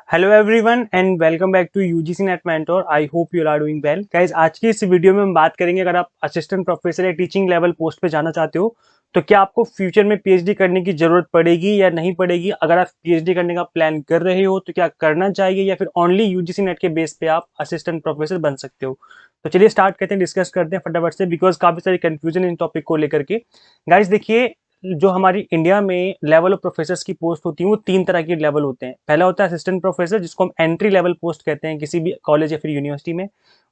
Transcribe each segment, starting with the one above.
Hello everyone and welcome back to UGC NET mentor. I hope you are doing well guys. आज की इस video में हम बात करेंगे, अगर आप असिस्टेंट प्रोफेसर या टीचिंग लेवल पोस्ट पे जाना चाहते हो तो क्या आपको फ्यूचर में पीएचडी करने की जरूरत पड़ेगी या नहीं पड़ेगी। अगर आप पीएचडी करने का प्लान कर रहे हो तो क्या करना चाहिए, या फिर ओनली यूजीसी नेट के बेस पे आप असिस्टेंट प्रोफेसर बन सकते हो। तो चलिए स्टार्ट करते हैं, डिस्कस करते हैं फटाफट से, बिकॉज काफी सारी कंफ्यूजन इन टॉपिक को लेकर के। गाइस देखिए, जो हमारी इंडिया में लेवल ऑफ प्रोफेसर की पोस्ट होती है वो तीन तरह के लेवल होते हैं। पहला होता है असिस्टेंट प्रोफेसर, जिसको हम एंट्री लेवल पोस्ट कहते हैं किसी भी कॉलेज या फिर यूनिवर्सिटी में।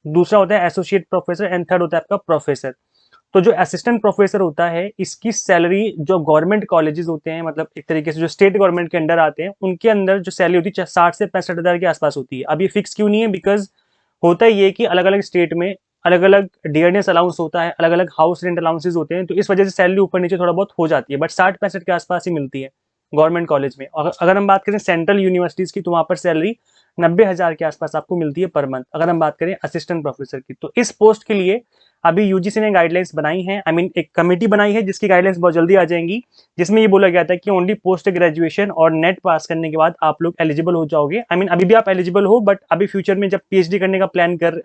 दूसरा होता है एसोसिएट प्रोफेसर एंड थर्ड होता है आपका प्रोफेसर। तो जो असिस्टेंट प्रोफेसर होता है, इसकी सैलरी जो गवर्नमेंट कॉलेजेस होते हैं, मतलब एक तरीके से जो स्टेट गवर्नमेंट के अंडर आते हैं, उनके अंदर जो सैलरी होती है 60 से 65 हज़ार के आसपास होती है। अब ये फिक्स क्यों नहीं है, बिकॉज होता ये कि अलग अलग स्टेट में अलग अलग डियरनेस अलाउंस होता है, अलग अलग हाउस रेंट अलाउंसेस होते हैं, तो इस वजह से सैलरी ऊपर नीचे थोड़ा बहुत हो जाती है, बट 60-65 के आसपास ही मिलती है गवर्नमेंट कॉलेज में। और अगर हम बात करें सेंट्रल यूनिवर्सिटीज की, तो वहां पर सैलरी 90 हज़ार के आसपास आपको मिलती है पर मंथ, अगर हम बात करें असिस्टेंट प्रोफेसर की। तो इस पोस्ट के लिए अभी यूजीसी ने गाइडलाइंस बनाई है, आई मीन एक कमेटी बनाई है जिसकी गाइडलाइंस बहुत जल्दी आ जाएंगी, जिसमें ये बोला गया था कि ओनली पोस्ट ग्रेजुएशन और नेट पास करने के बाद आप लोग एलिजिबल हो जाओगे। आई मीन अभी भी आप एलिजिबल हो, बट अभी फ्यूचर में जब पीएचडी करने का प्लान कर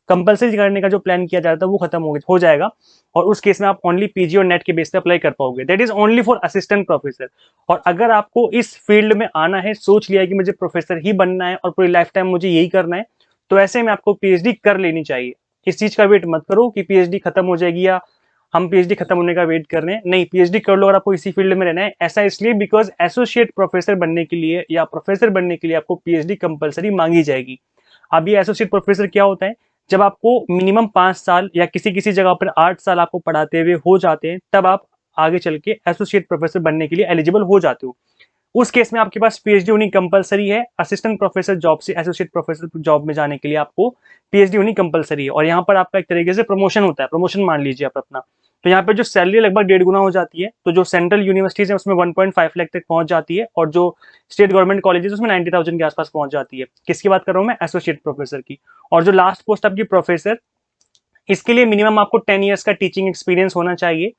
कंपल्सरी करने का जो प्लान किया जा रहा था वो खत्म हो जाएगा, और उस केस में आप ओनली पीजी और नेट के बेस पे अप्लाई कर पाओगे। That is only for assistant professor. और अगर आपको इस फील्ड में आना है, सोच लिया है कि मुझे प्रोफेसर ही बनना है और पूरी लाइफ टाइम मुझे यही करना है, तो ऐसे में आपको पीएचडी कर लेनी चाहिए। इस चीज का वेट मत करो कि पीएचडी खत्म हो जाएगी या हम पीएचडी खत्म होने का वेट कर रहे हैं। नहीं, पीएचडी कर लो अगर आपको इसी फील्ड में रहना है। ऐसा इसलिए बिकॉज एसोसिएट प्रोफेसर बनने के लिए या प्रोफेसर बनने के लिए आपको पीएचडी कंपलसरी मांगी जाएगी। अब ये एसोसिएट प्रोफेसर क्या होता है, जब आपको मिनिमम 5 साल या किसी किसी जगह पर 8 साल आपको पढ़ाते हुए हो जाते हैं, तब आप आगे चल के एसोसिएट प्रोफेसर बनने के लिए एलिजिबल हो जाते हो। उस केस में आपके पास पीएचडी होनी कंपलसरी है। असिस्टेंट प्रोफेसर जॉब से एसोसिएट प्रोफेसर जॉब में जाने के लिए आपको पीएचडी होनी कंपलसरी है, और यहाँ पर आपका एक तरीके से प्रमोशन होता है। प्रमोशन मान लीजिए आप अपना, तो यहाँ पे जो सैलरी लगभग 1.5 गुना हो जाती है। तो जो सेंट्रल यूनिवर्सिटीज है उसमें 1.5 लाख तक पहुंच जाती है, और जो स्टेट गवर्नमेंट कॉलेजेस उसमें 90,000 के आसपास पहुंच जाती है। किसकी बात कर रहा हूँ मैं, एसोसिएट प्रोफेसर की। और जो लास्ट पोस्ट आपकी प्रोफेसर, इसके लिए मिनिमम आपको 10 ईयर्स का टीचिंग एक्सपीरियंस होना चाहिए,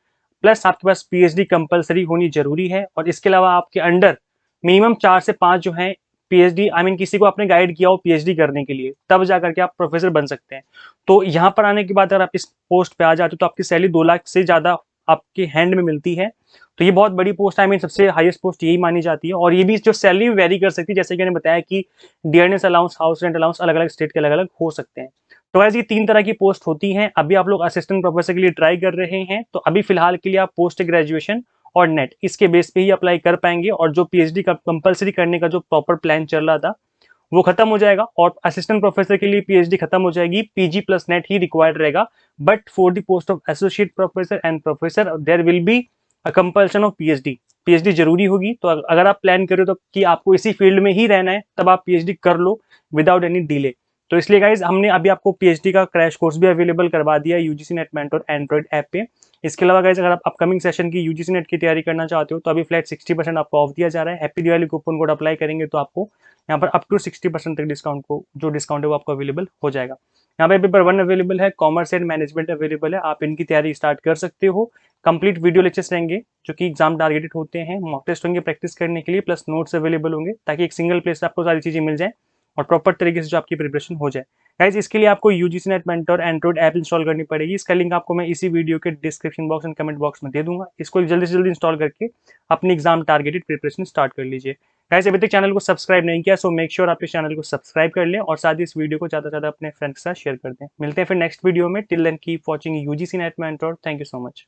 प्लस आपके पास पीएचडी कंपलसरी होनी जरूरी है। और इसके अलावा आपके अंडर मिनिमम 4 से 5 जो है पीएचडी, आई मीन किसी को आपने गाइड किया हो पीएचडी करने के लिए, तब जाकर के आप प्रोफेसर बन सकते हैं। तो यहाँ पर आने के बाद अगर आप इस पोस्ट पे आ जाते हो तो आपकी सैलरी 2 लाख से ज्यादा आपके हैंड में मिलती है। तो ये बहुत बड़ी पोस्ट, आई मीन सबसे हाईएस्ट पोस्ट यही मानी जाती है। और ये भी जो सैलरी वेरी कर सकती है, जैसे कि मैंने बताया कि dearness allowance, house rent allowance अलग अलग स्टेट के अलग अलग हो सकते हैं। तो वैसे ये 3 तरह की पोस्ट होती हैं। अभी आप लोग असिस्टेंट प्रोफेसर के लिए ट्राई कर रहे हैं, तो अभी फिलहाल के लिए आप पोस्ट ग्रेजुएशन और नेट इसके बेस पे ही अप्लाई कर पाएंगे, और जो पीएचडी का कंपलसरी करने का जो प्रॉपर प्लान चल रहा था वो खत्म हो जाएगा, और असिस्टेंट प्रोफेसर के लिए पीएचडी खत्म हो जाएगी, पीजी प्लस नेट ही रिक्वायर्ड रहेगा। But for the post of associate professor and professor there will be a compulsion of PhD. PhD जरूरी होगी। तो अगर आप प्लान करो तो कि आपको इसी फील्ड में ही रहना है, तब आप पीएचडी कर लो विदाउट एनी डिले। तो इसलिए गाइज हमने अभी आपको पीएचडी का क्रैश कोर्स भी अवेलेबल करवा दिया है UGC NET mentor Android app पे। इसके अलावा गाइज अगर आप अपकमिंग सेशन की यूजीसी नेट की तैयारी करना चाहते हो तो अभी फ्लैट 60% आपको ऑफ दिया जा रहा है। Happy Diwali coupon code apply करेंगे तो आपको यहाँ पर अप टू 60% तक डिस्काउंट को जो डिस्काउंट है वो आपको अवेलेबल हो जाएगा। यहाँ पे पेपर 1 अवेलेबल है, कॉमर्स एंड मैनेजमेंट अवेलेबल है, आप इनकी तैयारी स्टार्ट कर सकते हो। कंप्लीट वीडियो लेक्चर्स रहेंगे जो कि एग्जाम टारगेटेड होते हैं, मॉक टेस्ट होंगे प्रैक्टिस करने के लिए, प्लस नोट्स अवेलेबल होंगे, ताकि एक सिंगल प्लेस से आपको सारी चीजें मिल जाए और प्रॉपर तरीके से जो आपकी प्रिपरेशन हो जाए। गाइज इसके लिए आपको UGC NET mentor Android app install करनी पड़ेगी। इसका लिंक आपको मैं इसी वीडियो के description box and comment box में दे दूंगा। इसको जल्दी से जल्दी इंस्टॉल करके अपनी एग्जाम टारगेटेड प्रिपरेशन स्टार्ट कर लीजिए। गाइज अभी तक चैनल को सब्सक्राइब नहीं किया, सो मेक श्योर आप इस चैनल को सब्सक्राइब कर लें, और साथ ही इस वीडियो को ज़्यादा से ज़्यादा अपने फ्रेंड्स के साथ शेयर कर दें। मिलते हैं फिर नेक्स्ट वीडियो में। Till then keep watching UGC NET mentor. Thank you so much.